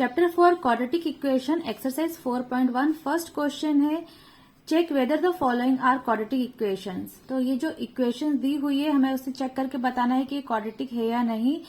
Chapter 4 quadratic equation exercise 4.1 first question है check whether the following are quadratic equations. तो ये जो equation दी हुई है हमें उसे चेक करके बताना है कि ये क्वाड्रेटिक है या नहीं।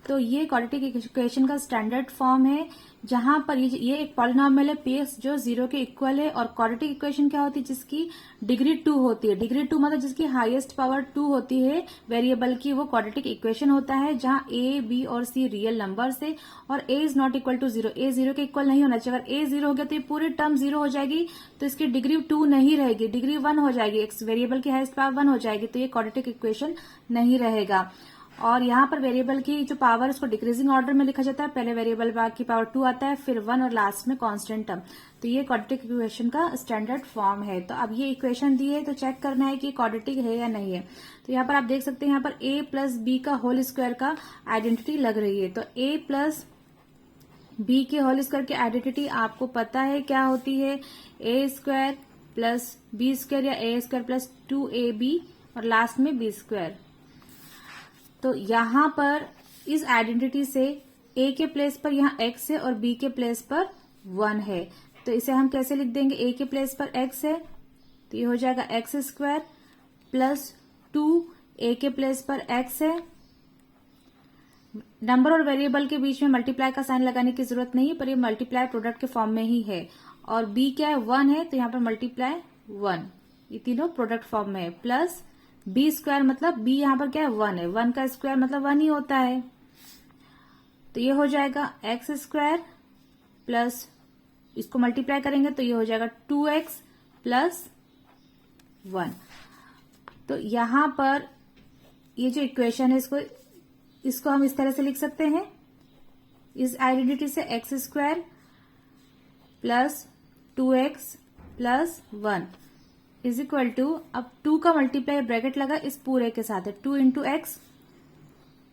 तो ये क्वाड्रेटिक इक्वेशन का स्टैंडर्ड फॉर्म है जहां पर ये एक पॉलिनॉमियल है पीएक्स जो 0 के इक्वल है। और क्वाड्रेटिक इक्वेशन क्या होती है? जिसकी डिग्री 2 होती है। डिग्री 2 मतलब जिसकी हाईएस्ट पावर 2 होती है वेरिएबल की, वो क्वाड्रेटिक इक्वेशन होता है जहां ए, बी और सी रियल नंबर्स है और ए इज नॉट इक्वल टू 0। ए 0 के इक्वल नहीं होना चाहिए। अगर ए 0 हो गया तो ये पूरी टर्म 0 हो जाएगी, तो इसकी डिग्री 2 नहीं रहेगी, डिग्री 1 हो जाएगी। एक्स वेरिएबल की हाईएस्ट पावर 1 हो जाएगी, तो ये क्वाड्रेटिक इक्वेशन नहीं रहेगा। और यहाँ पर वेरिएबल की जो पावर उसको डिक्रीजिंग ऑर्डर में लिखा जाता है। पहले वेरिएबल की पावर 2 आता है, फिर 1 और लास्ट में कांस्टेंट टर्म। तो ये क्वाड्रेटिक इक्वेशन का स्टैंडर्ड फॉर्म है। तो अब ये इक्वेशन दी है तो चेक करना है कि क्वाड्रेटिक है या नहीं है। तो यहाँ पर आप देख सकते हैं यहाँ पर a प्लस बी का होल स्क्वायर का आइडेंटिटी लग रही है। तो a प्लस बी के होल स्क्वायर की आइडेंटिटी आपको पता है क्या होती है? a square plus b square या a स्क्वायर प्लस 2ab और लास्ट में b स्क्वायर। तो यहाँ पर इस आइडेंटिटी से a के प्लेस पर यहाँ x है और b के प्लेस पर 1 है। तो इसे हम कैसे लिख देंगे? a के प्लेस पर x है तो ये हो जाएगा x स्क्वायर प्लस 2 a के प्लेस पर x है। नंबर और वेरिएबल के बीच में मल्टीप्लाई का साइन लगाने की जरूरत नहीं है, पर ये मल्टीप्लाई प्रोडक्ट के फॉर्म में ही है। और b क्या है? 1 है, तो यहाँ पर मल्टीप्लाई 1, ये तीनों प्रोडक्ट फॉर्म में है। प्लस बी स्क्वायर मतलब बी यहाँ पर क्या है? 1 है, 1 का स्क्वायर मतलब 1 ही होता है। तो ये हो जाएगा एक्स स्क्वायर प्लस इसको मल्टीप्लाई करेंगे तो ये हो जाएगा 2x प्लस 1। तो यहाँ पर ये जो इक्वेशन है इसको हम इस तरह से लिख सकते हैं, इस आइडेंटिटी से एक्स स्क्वायर प्लस 2x प्लस 1 इज इक्वल टू, अब 2 का मल्टीप्लाई ब्रैकेट लगा इस पूरे के साथ है, 2 इंटू एक्स,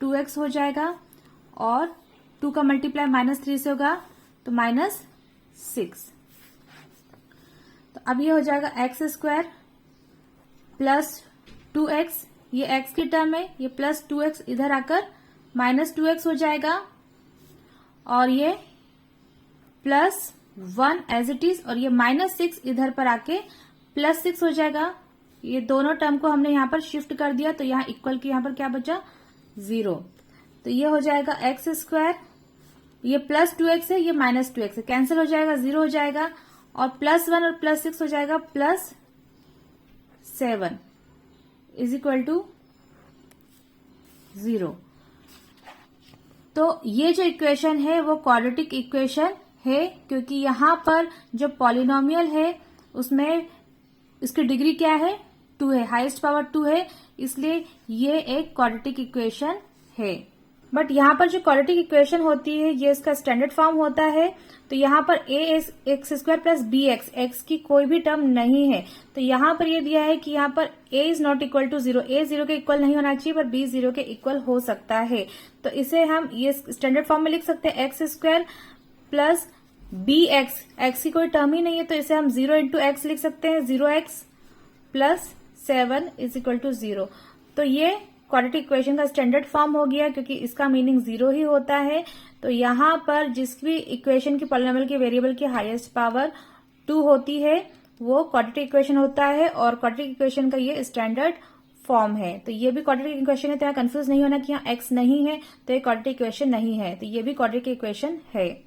2x हो जाएगा और 2 का मल्टीप्लाई -3 से होगा तो -6। तो अब ये हो जाएगा एक्स स्क्वायर प्लस 2x, ये x की टर्म है, ये प्लस 2x इधर आकर -2x हो जाएगा और ये प्लस 1 एज इट इज और ये -6 इधर पर आके +6 हो जाएगा। ये दोनों टर्म को हमने यहाँ पर शिफ्ट कर दिया तो यहाँ इक्वल की यहाँ पर क्या बचा? 0। तो ये हो जाएगा एक्स स्क्वायर, ये प्लस 2x है, ये -2x है, कैंसिल हो जाएगा, 0 हो जाएगा और +1 और +6 हो जाएगा +7 इज इक्वल टू 0। तो ये जो इक्वेशन है वो क्वाड्रेटिक इक्वेशन है क्योंकि यहाँ पर जो पॉलिनोमियल है उसमें इसकी डिग्री क्या है? 2 है, हाईएस्ट पावर 2 है, इसलिए ये एक क्वाड्रेटिक इक्वेशन है। बट यहाँ पर जो क्वाड्रेटिक इक्वेशन होती है ये इसका स्टैंडर्ड फॉर्म होता है। तो यहाँ पर a x square plus b x की कोई भी टर्म नहीं है। तो यहाँ पर ये दिया है कि यहाँ पर a is not equal to 0, a 0 के इक्वल नहीं होना चाहिए पर b 0 के इक्वल हो सकता है। तो इसे हम ये स्टैंडर्ड फॉर्म में लिख सकते हैं, x square plus b x की कोई टर्म ही नहीं है तो इसे हम 0 इंटू एक्स लिख सकते हैं, 0x plus 7 is equal to 0। तो ये क्वाड्रेटिक इक्वेशन का स्टैंडर्ड फॉर्म हो गया क्योंकि इसका मीनिंग 0 ही होता है। तो यहाँ पर जिस भी इक्वेशन की पॉलिनोमियल की वेरिएबल की हाईएस्ट पावर 2 होती है वो क्वाड्रेटिक इक्वेशन होता है और क्वाड्रेटिक इक्वेशन का ये स्टैंडर्ड फॉर्म है। तो ये भी क्वाड्रेटिक इक्वेशन है, तो यहाँ कंफ्यूज नहीं होना कि यहाँ x नहीं है तो ये क्वाड्रेटिक इक्वेशन नहीं है। तो ये भी क्वाड्रेटिक इक्वेशन है।